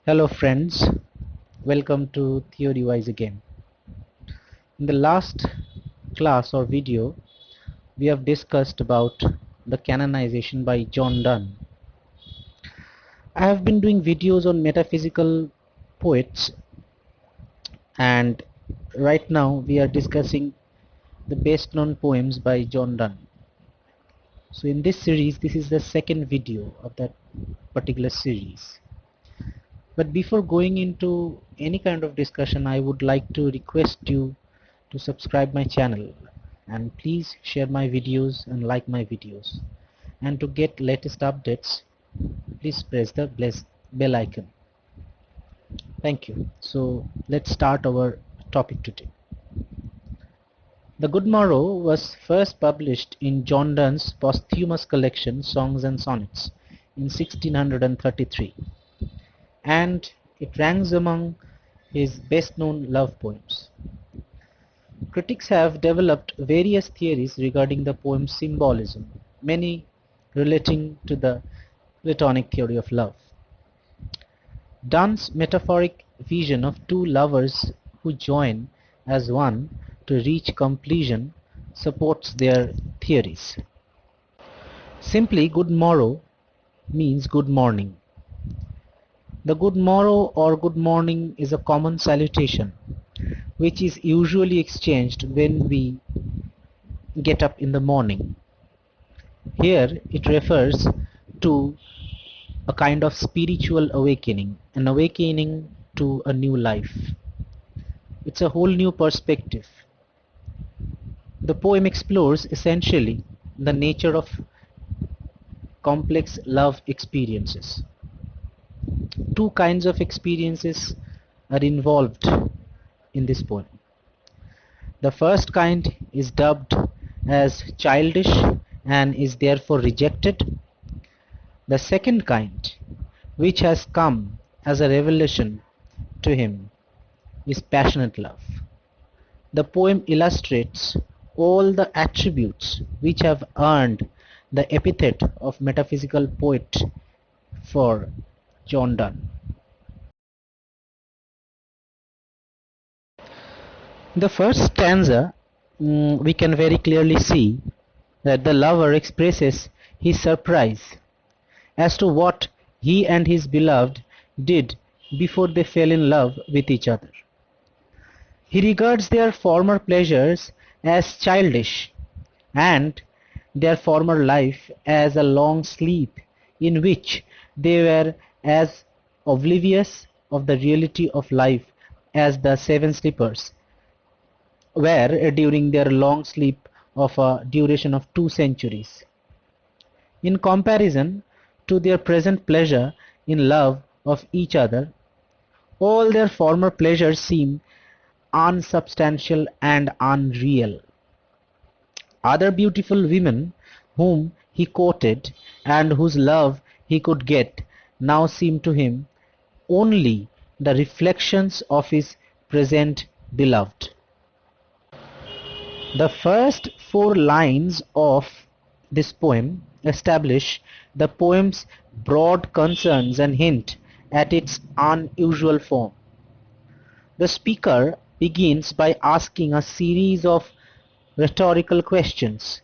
Hello friends, welcome to Theory Wise again. In the last class or video, we have discussed about the canonization by John Donne. I have been doing videos on metaphysical poets, and right now we are discussing the best known poems by John Donne. So in this series, this is the second video of that particular series. But before going into any kind of discussion, I would like to request you to subscribe my channel and please share my videos and like my videos, and to get latest updates please press the bell icon. Thank you. So let's start our topic today. The Good Morrow was first published in John Donne's posthumous collection Songs and Sonnets in 1633, and it ranks among his best known love poems. Critics have developed various theories regarding the poem's symbolism, many relating to the Platonic theory of love. Donne's metaphoric vision of two lovers who join as one to reach completion supports their theories. Simply, good morrow means good morning. The good morrow or good morning is a common salutation which is usually exchanged when we get up in the morning. Here it refers to a kind of spiritual awakening, an awakening to a new life. It's a whole new perspective. The poem explores essentially the nature of complex love experiences. Two kinds of experiences are involved in this poem. The first kind is dubbed as childish and is therefore rejected. The second kind, which has come as a revelation to him, is passionate love. The poem illustrates all the attributes which have earned the epithet of metaphysical poet for John Donne. The first stanza, we can very clearly see that the lover expresses his surprise as to what he and his beloved did before they fell in love with each other. He regards their former pleasures as childish and their former life as a long sleep in which they were as oblivious of the reality of life as the seven sleepers were during their long sleep of a duration of 2 centuries. In comparison to their present pleasure in love of each other, all their former pleasures seem unsubstantial and unreal. Other beautiful women whom he courted and whose love he could get now seem to him only the reflections of his present beloved. The first 4 lines of this poem establish the poem's broad concerns and hint at its unusual form. The speaker begins by asking a series of rhetorical questions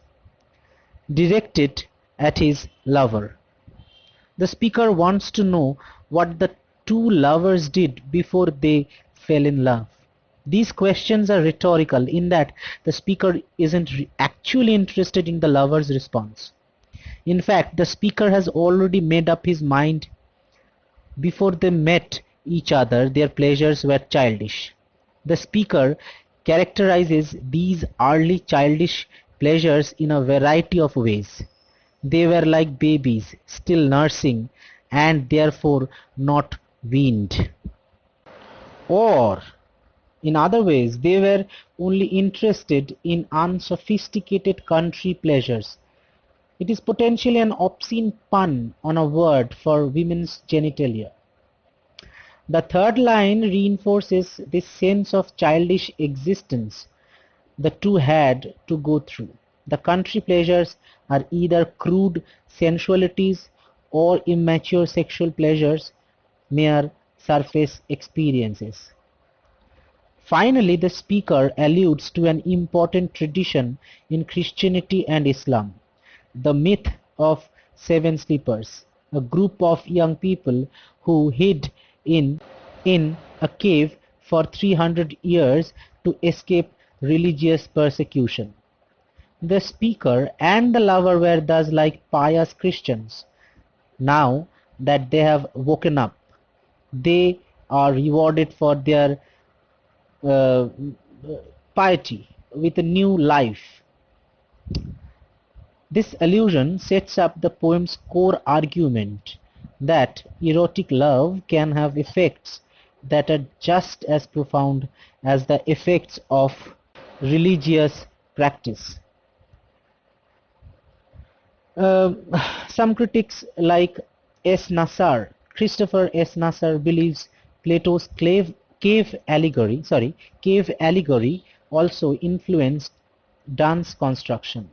directed at his lover. The speaker wants to know what the two lovers did before they fell in love. These questions are rhetorical in that the speaker isn't actually interested in the lover's response. In fact, the speaker has already made up his mind. Before they met each other, their pleasures were childish. The speaker characterizes these early childish pleasures in a variety of ways. They were like babies, still nursing, and therefore not weaned. Or, in other ways, they were only interested in unsophisticated country pleasures. It is potentially an obscene pun on a word for women's genitalia. The third line reinforces this sense of childish existence the two had to go through. The country pleasures are either crude sensualities or immature sexual pleasures, mere surface experiences. Finally, the speaker alludes to an important tradition in Christianity and Islam, the myth of seven sleepers, a group of young people who hid in a cave for 300 years to escape religious persecution. The speaker and the lover were thus like pious Christians. Now that they have woken up, they are rewarded for their uh, piety with a new life. This allusion sets up the poem's core argument that erotic love can have effects that are just as profound as the effects of religious practice. Um, some critics like Christopher S. Nasser believes Plato's cave allegory also influenced Donne's construction.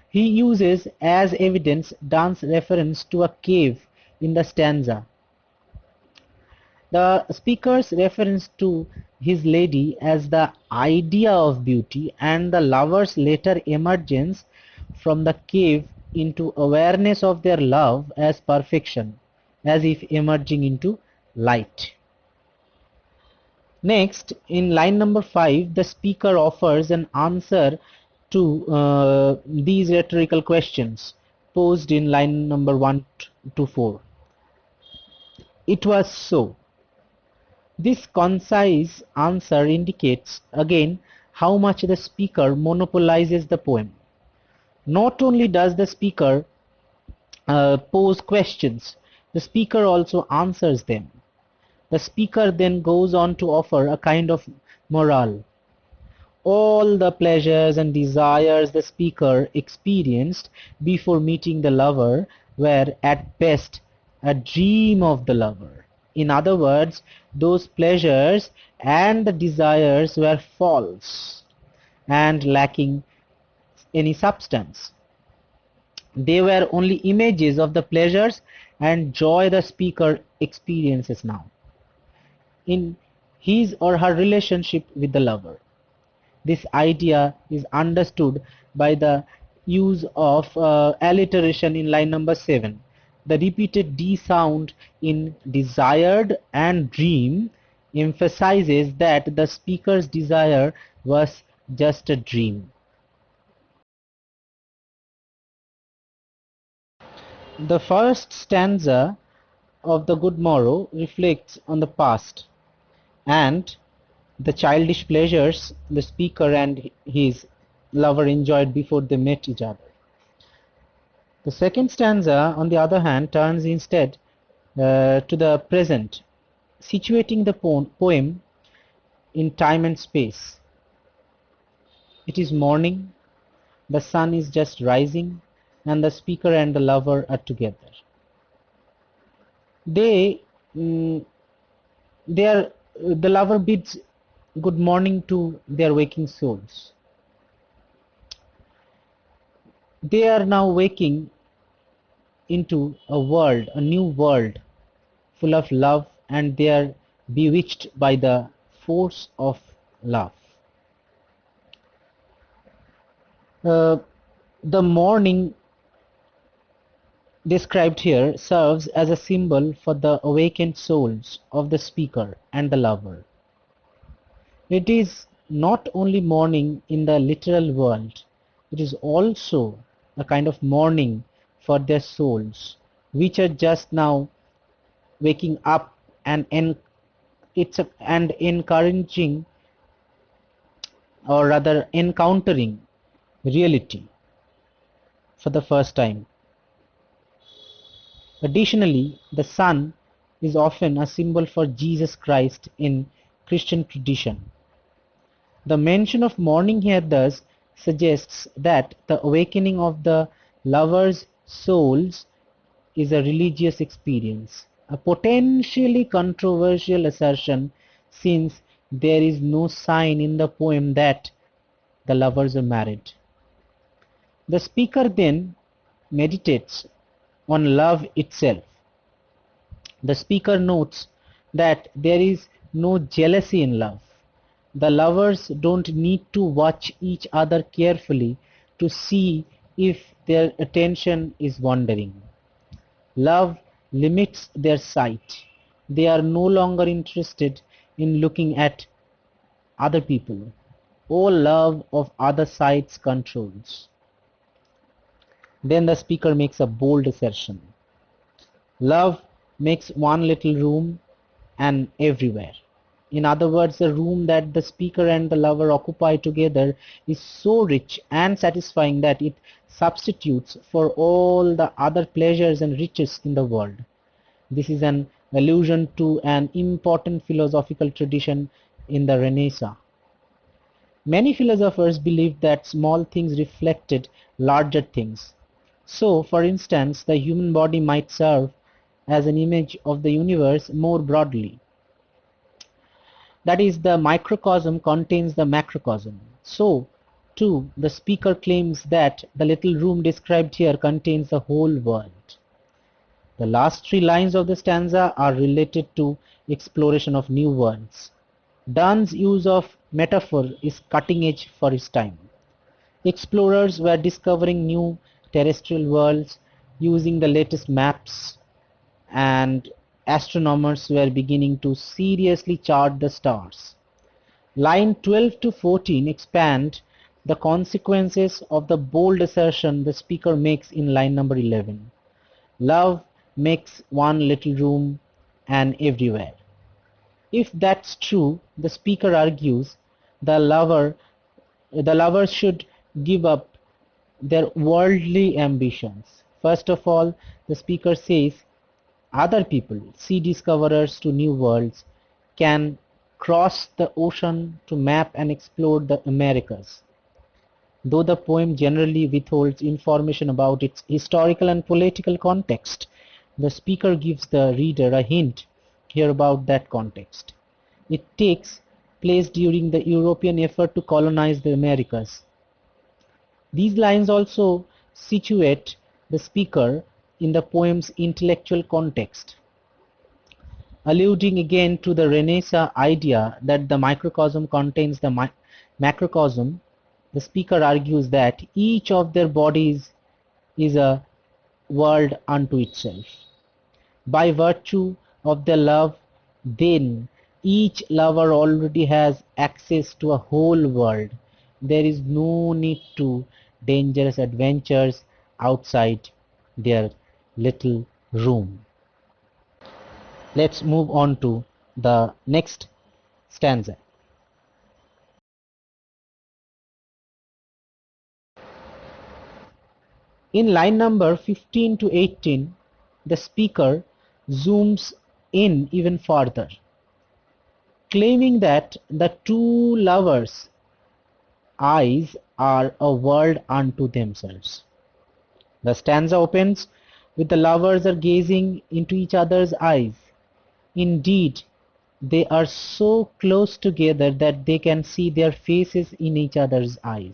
He uses as evidence Donne's reference to a cave in the stanza. The speaker's reference to his lady as the idea of beauty and the lover's later emergence from the cave into awareness of their love as perfection, as if emerging into light. Next, in line number 5, the speaker offers an answer to these rhetorical questions posed in line number 1 to 4. It was so. This concise answer indicates again how much the speaker monopolizes the poem. Not only does the speaker pose questions, the speaker also answers them. The speaker then goes on to offer a kind of morale. All the pleasures and desires the speaker experienced before meeting the lover were at best a dream of the lover. In other words, those pleasures and the desires were false and lacking any substance. They were only images of the pleasures and joy the speaker experiences now in his or her relationship with the lover. This idea is understood by the use of alliteration in line number 7. The repeated D sound in desired and dream emphasizes that the speaker's desire was just a dream. The first stanza of the Good Morrow reflects on the past and the childish pleasures the speaker and his lover enjoyed before they met each other. The second stanza, on the other hand, turns instead to the present, situating the poem in time and space. It is morning, the sun is just rising, and the speaker and the lover are together. The lover bids good morning to their waking souls. They are now waking into a world, a new world, full of love, and they are bewitched by the force of love. The morning described here serves as a symbol for the awakened souls of the speaker and the lover. It is not only morning in the literal world, it is also a kind of mourning for their souls, which are just now waking up and encouraging, or rather encountering, reality for the first time. Additionally, the sun is often a symbol for Jesus Christ in Christian tradition. The mention of morning here thus suggests that the awakening of the lovers' souls is a religious experience, a potentially controversial assertion since there is no sign in the poem that the lovers are married. The speaker then meditates on love itself. The speaker notes that there is no jealousy in love. The lovers don't need to watch each other carefully to see if their attention is wandering. Love limits their sight. They are no longer interested in looking at other people. All love of other sides controls. Then the speaker makes a bold assertion. Love makes one little room and everywhere. In other words, the room that the speaker and the lover occupy together is so rich and satisfying that it substitutes for all the other pleasures and riches in the world. This is an allusion to an important philosophical tradition in the Renaissance. Many philosophers believed that small things reflected larger things. So, for instance, the human body might serve as an image of the universe more broadly. That is, the microcosm contains the macrocosm. So, too, the speaker claims that the little room described here contains the whole world. The last three lines of the stanza are related to exploration of new worlds. Donne's use of metaphor is cutting edge for its time. Explorers were discovering new terrestrial worlds using the latest maps, and astronomers were beginning to seriously chart the stars. Line 12 to 14 expand the consequences of the bold assertion the speaker makes in line number 11. Love makes one little room and everywhere. If that's true, the speaker argues, the lovers should give up their worldly ambitions. First of all, the speaker says other people, sea discoverers to new worlds, can cross the ocean to map and explore the Americas. Though the poem generally withholds information about its historical and political context, the speaker gives the reader a hint here about that context. It takes place during the European effort to colonize the Americas. These lines also situate the speaker in the poem's intellectual context. Alluding again to the Renaissance idea that the microcosm contains the macrocosm, the speaker argues that each of their bodies is a world unto itself. By virtue of their love, then each lover already has access to a whole world. There is no need to dangerous adventures outside their little room. Let's move on to the next stanza. In line number 15 to 18, the speaker zooms in even further, claiming that the two lovers' eyes are a world unto themselves. The stanza opens with the lovers are gazing into each other's eyes. Indeed, they are so close together that they can see their faces in each other's eyes.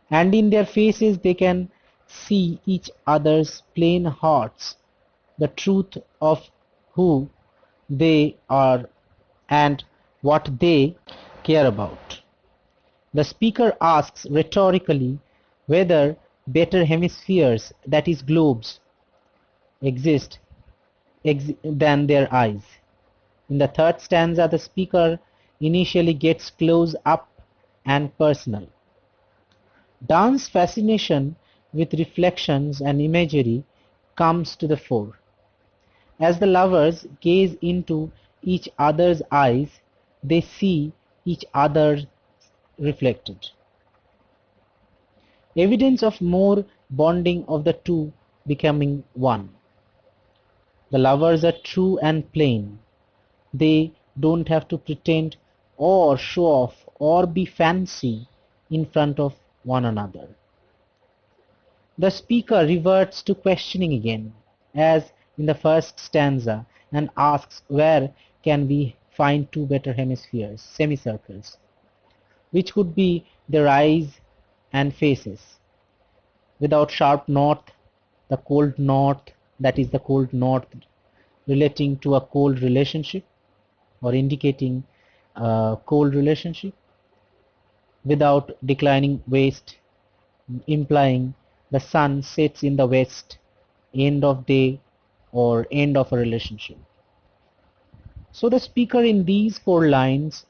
And in their faces they can see each other's plain hearts, the truth of who they are and what they care about. The speaker asks rhetorically whether better hemispheres, that is globes, exist than their eyes. In the third stanza, the speaker initially gets close up and personal. Donne's fascination with reflections and imagery comes to the fore. As the lovers gaze into each other's eyes, they see each other reflected. Evidence of more bonding of the two becoming one. The lovers are true and plain. They don't have to pretend or show off or be fancy in front of one another. The speaker reverts to questioning again, as in the first stanza, and asks where can we find two better hemispheres, semicircles, which could be their eyes and faces, without sharp north, the cold north, that is the cold north, relating to a cold relationship or indicating a cold relationship, without declining waist, implying the sun sets in the west, end of day or end of a relationship. So the speaker in these 4 lines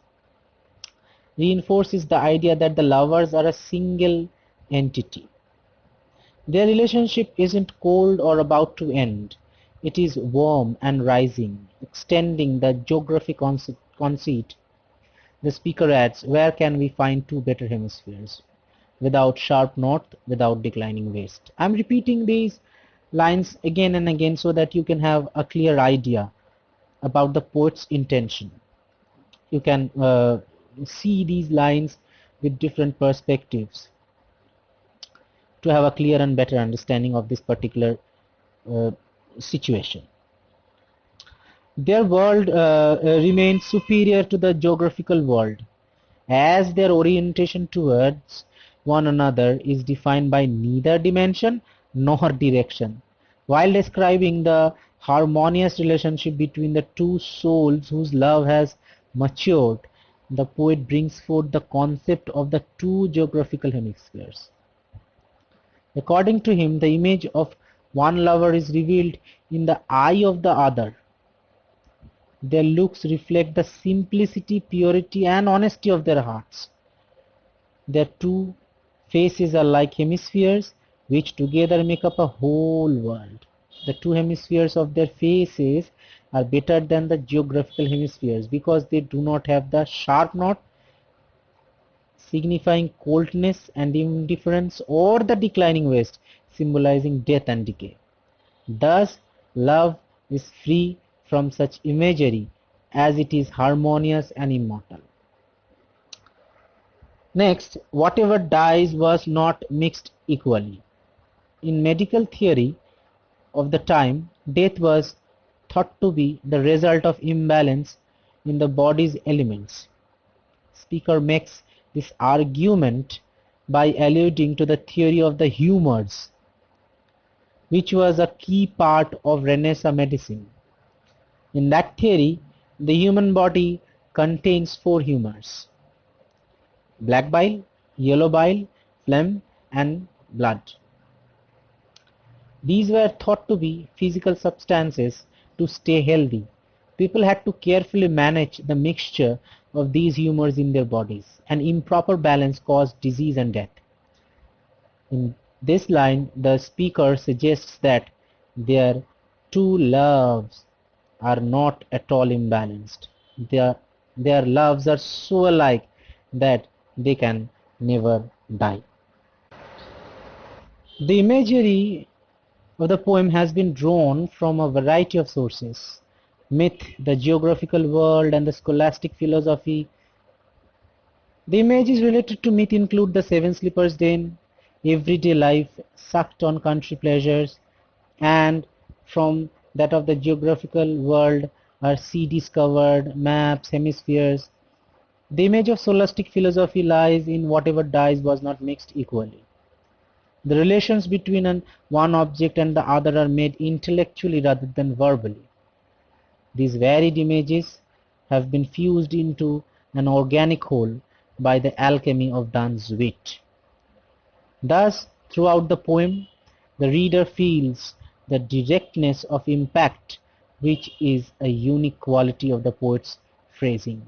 reinforces the idea that the lovers are a single entity. Their relationship isn't cold or about to end. It is warm and rising, extending the geographic conceit. The speaker adds, where can we find 2 better hemispheres? Without sharp north, without declining west. I'm repeating these lines again and again so that you can have a clear idea about the poet's intention. You can see these lines with different perspectives to have a clear and better understanding of this particular uh, situation. Their world remains superior to the geographical world, as their orientation towards one another is defined by neither dimension nor direction. While describing the harmonious relationship between the 2 souls whose love has matured, the poet brings forth the concept of the 2 geographical hemispheres. According to him, the image of one lover is revealed in the eye of the other. Their looks reflect the simplicity, purity, and honesty of their hearts. Their 2 faces are like hemispheres, which together make up a whole world. The 2 hemispheres of their faces are better than the geographical hemispheres because they do not have the sharp north, signifying coldness and indifference, or the declining west, symbolizing death and decay. Thus, love is free from such imagery, as it is harmonious and immortal. Next, whatever dies was not mixed equally. In medical theory of the time, death was thought to be the result of imbalance in the body's elements. Speaker makes this argument by alluding to the theory of the humors, which was a key part of Renaissance medicine. In that theory, the human body contains 4 humors: black bile, yellow bile, phlegm, and blood. These were thought to be physical substances to stay healthy. People had to carefully manage the mixture of these humors in their bodies. An improper balance caused disease and death. In this line, the speaker suggests that their 2 loves are not at all imbalanced. Their loves are so alike that they can never die. The imagery of the poem has been drawn from a variety of sources: myth, the geographical world, and the scholastic philosophy. The images related to myth include the 7 sleepers den, everyday life, sucked on country pleasures, and from that of the geographical world are sea discovered, maps, hemispheres. The image of scholastic philosophy lies in whatever dies was not mixed equally. The relations between one object and the other are made intellectually rather than verbally. These varied images have been fused into an organic whole by the alchemy of Donne's wit. Thus, throughout the poem, the reader feels the directness of impact, which is a unique quality of the poet's phrasing.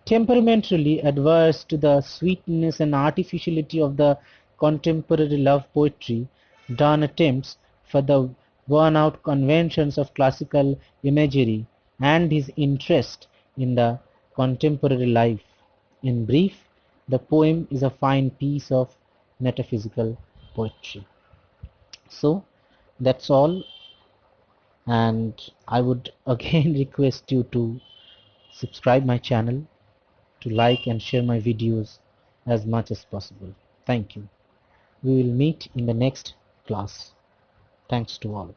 Temperamentally adverse to the sweetness and artificiality of the contemporary love poetry, Donne attempts for the worn-out conventions of classical imagery and his interest in the contemporary life. In brief, the poem is a fine piece of metaphysical poetry. So, that's all, and I would again request you to subscribe my channel, to like and share my videos as much as possible. Thank you. We will meet in the next class. Thanks to all.